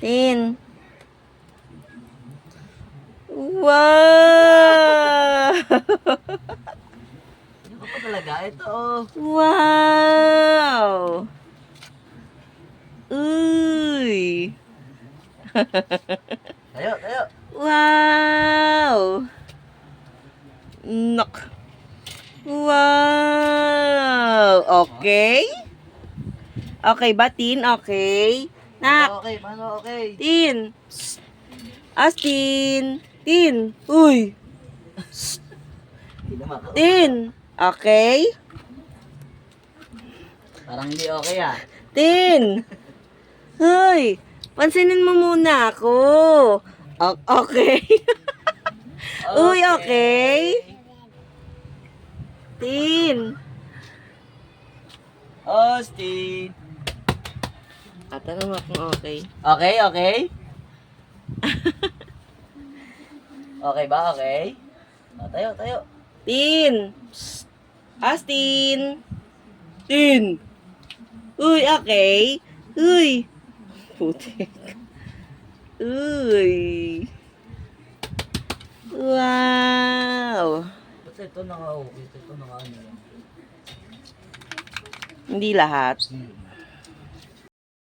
Tin. Wow! Ano pa talaga? Ito, oh. Wow! Uy! Tayo, tayo. Wow! Nok. Wow! Okay? Okay ba, Tin? Okay? Nak, Okay, paano okay? Tin. Psst. Astin. Tin. Uy. Hindi naman ako. Tin. Okay? Parang hindi okay ah. Tin. Hoy. Pansinin mo muna ako. Okay. Uy, okay? Tin. Austin. Tatanong mo kung okay. Okay, okay? Okay ba? Okay? O, tayo, tayo. Tin. Psst. Astin. Tin. Uy, okay? Uy. Putik. Uy. Wow. Ba't ito naka-okay? Ito naka-ano lang? Hindi lahat. Hmm.